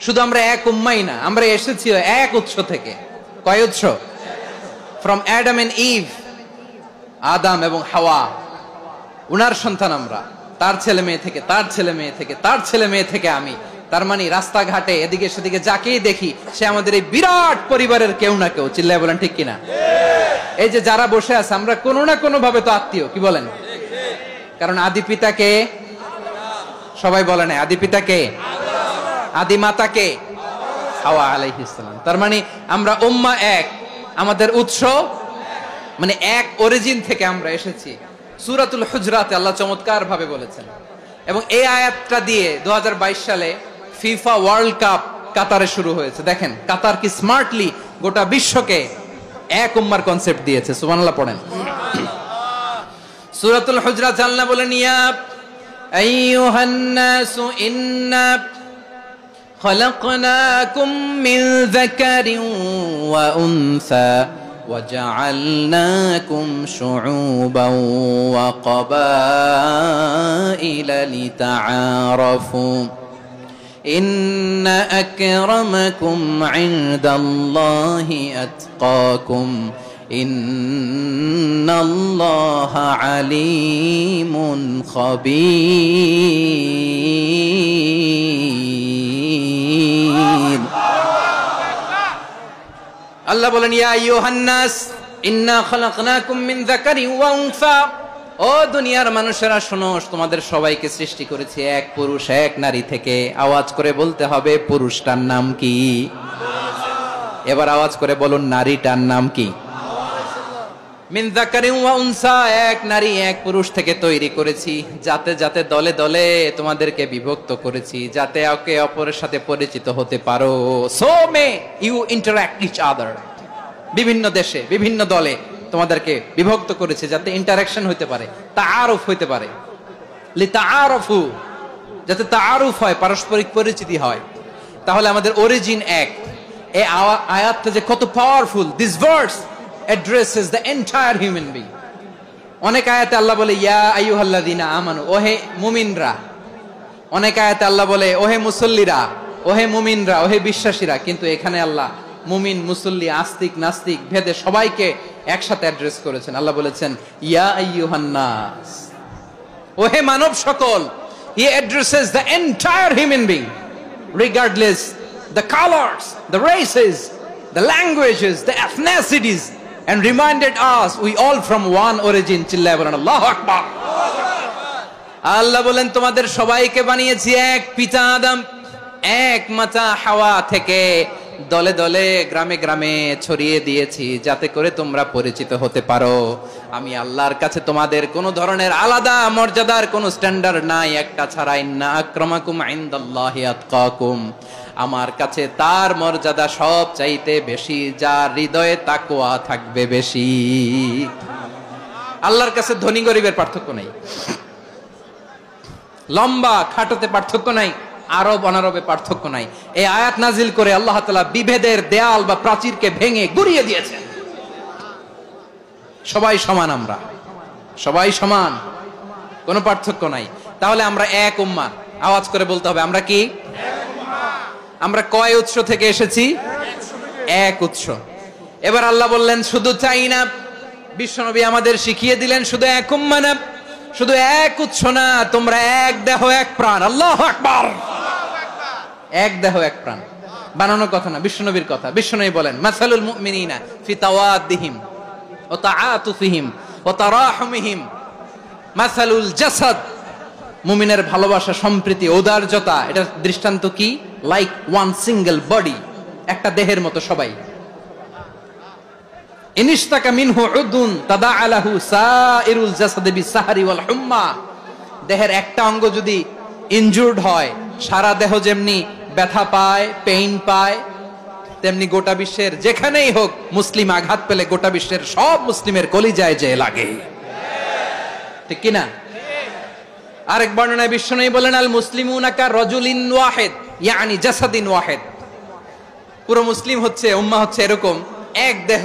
শুধু আমরা এক উম্মাই না, আমরা এসেছি এক উৎস থেকে। কয় উৎস? ফ্রম অ্যাডাম এন্ড ইভ, আদম এবং হাওয়া, উনার সন্তান আমরা। তার ছেলে মেয়ে থেকে, তার ছেলে মেয়ে থেকে, তার ছেলে মেয়ে থেকে আমি। তার মানে রাস্তাঘাটে এদিকে সেদিকে যাকেই দেখি সে আমাদের এই বিরাট পরিবারের কেউ না কেউ। চিল্লায় বলেন ঠিক কিনা? এই যে যারা বসে আছে আমরা কোনো না কোনো ভাবে তো আত্মীয়, কি বলেন? কারণ আদি পিতাকে সবাই বলে না, আদি পিতাকে, আদি মাতাকে হাওয়া আলাইহিস সালাম। তার মানে আমরা উম্মাহ এক, আমাদের উৎস মানে এক অরিজিন থেকে আমরা এসেছি। সূরাতুল হুজরাতে আল্লাহ চমৎকার ভাবে বলেছেন, এবং এই আয়াতটা দিয়ে 2022 সালে ফিফা ওয়ার্ল্ড কাপ কাতারে শুরু হয়েছে। দেখেন কাতার কি স্মার্টলি গোটা বিশ্বকে এক উম্মার কনসেপ্ট দিয়েছে। সুবহানাল্লাহ পড়েন। সূরাতুল হুজরাত আল্লাহ বলেন, ইয়া আইয়ুহান নাসু ইন্না খলাকনাকুম মিন যাকারিন ওয়া উনসা وجعلناكم شعوبا وقبائل لتعارفوا إن أكرمكم عند الله أتقاكم إن الله عليم خبير। আল্লাহ বলেন, ইয়া আইয়ুহান নাস ইন্না খলাকনাকুম মিন যাকারিন ওয়া উনসা, ও দুনিয়ার মানুষেরা শোনো, তোমাদের সবাইকে সৃষ্টি করেছি এক পুরুষ এক নারী থেকে। আওয়াজ করে বলতে হবে পুরুষটার নাম কি? এবার আওয়াজ করে বলুন নারীটার নাম কি? মিন যাকারিন ওয়া উনসা, এক নারী এক পুরুষ থেকে তৈরি করেছি। যাতে যাতে দলে দলে তোমাদেরকে বিভক্ত করেছি, যাতে একে অপরের সাথে পরিচিত হতে পারো। So may you interact each other. বিভিন্ন দেশে বিভিন্ন দলে তোমাদেরকে বিভক্ত করেছে যাতে ইন্টারঅ্যাকশন হতে পারে, তাআরুফ হতে পারে। লিতাআরফু, যাতে তাআরুফ হয়, পারস্পরিক পরিচিতি হয়। তাহলে আমাদের অরিজিন এক। এই আয়াতটা যে কত powerful. This verse addresses the entire human being. অনেক আয়াতে আল্লাহ বলে ইয়া আইয়ুহাল্লাযীনা আমানু, ওহে মুমিনরা। অনেক আয়াতে আল্লাহ বলে ওহে মুসল্লিরা, ওহে মুমিনরা, ওহে বিশ্বাসীরা। কিন্তু এখানে আল্লাহ মুমিন মুসল্লি আস্তিক নাস্তিক ভেদে সবাইকে একসাথে অ্যাড্রেস করেছেন। আল্লাহ বলেছেন ইয়া আইয়ুহান নাস, ওহে মানব সকল। He addresses the entire human being regardless the colors, the races, the languages, the ethnicities, and reminded us we all from one origin. চিল্লায় বলেন আল্লাহু আকবার। আল্লাহ বলেন তোমাদের সবাইকে বানিয়েছি এক পিতা আদম, এক মাতা হাওয়া থেকে। দলে দলে গ্রামে গ্রামে ছড়িয়ে দিয়েছি যাতে করে তোমরা পরিচিত হতে পারো। আমি আল্লাহর কাছে তোমাদের কোনো ধরনের আলাদা মর্যাদার কোনো স্ট্যান্ডার্ড নাই একটা ছাড়া। ইন্না আক্রামাকুম ইনদাল্লাহি আতকাকুম, আমার কাছে তার মর্যাদা সব চাইতে বেশি যার হৃদয়ে তাকওয়া থাকবে বেশি। আল্লাহর কাছে ধনী গরিবের পার্থক্য নাই, লম্বা খাটোতে পার্থক্য নাই, আরব অনারবে পার্থক্য নাই। এই আয়াত নাজিল করে আল্লাহ তাআলা বিভেদের দেয়াল বা প্রাচীরকে ভেঙে গুড়িয়ে দিয়েছেন। সবাই সমান, আমরা সবাই সমান, কোনো পার্থক্য নাই। তাহলে আমরা এক উম্মাহ। আওয়াজ করে বলতে হবে আমরা কি? আমরা কয় উৎস থেকে এসেছি? এক উৎস। এবার আল্লাহ বললেন শুধু চাই না, বিশ্বনবী আমাদের শিখিয়ে দিলেন শুধু এক উম্মাহ না, শুধু এক উৎস না, তোমরা এক দেহ এক প্রাণ। আল্লাহু আকবার। এক দেহ এক প্রাণ বানানো কথা না, বিশ্বনবীর কথা। বিশ্বনবী বলেন মাসালুল মুমিনিনা ফি তাওয়াদ্দিহিম ওয়া তাআতুফিহিম ওয়া তারাহুমিহিম মাসালুল জাসাদ, মুমিনের ভালোবাসা, সম্প্রীতি, ঔদার্যতা, এটা দৃষ্টান্ত কি? লাইক ওয়ান সিঙ্গেল বডি, একটা দেহের মতো সবাই। ইনিশতাকা মিনহু উদুন তাদাআলাহু সাইরুল জাসাদি বিসাহরি ওয়াল হুম্মা, দেহের একটা অঙ্গ যদি ইনজুরড হয় সারা দেহ যেমনি ব্যথা পায়, পেইন পায়, তেমনি গোটা বিশ্বের যেখানেই হোক মুসলিম আঘাত পেলে গোটা বিশ্বের সব মুসলিমের কলিজায় যে লাগে, ঠিক কিনা? আরেক বর্ণনায় বিশ্বনবী বলেন আল মুসলিমুনা কা রাজুলিন ওয়াহিদ ইয়ানি জাসাদিন ওয়াহিদ, পুরো মুসলিম হচ্ছে, উম্মাহ হচ্ছে এরকম এক দেহ।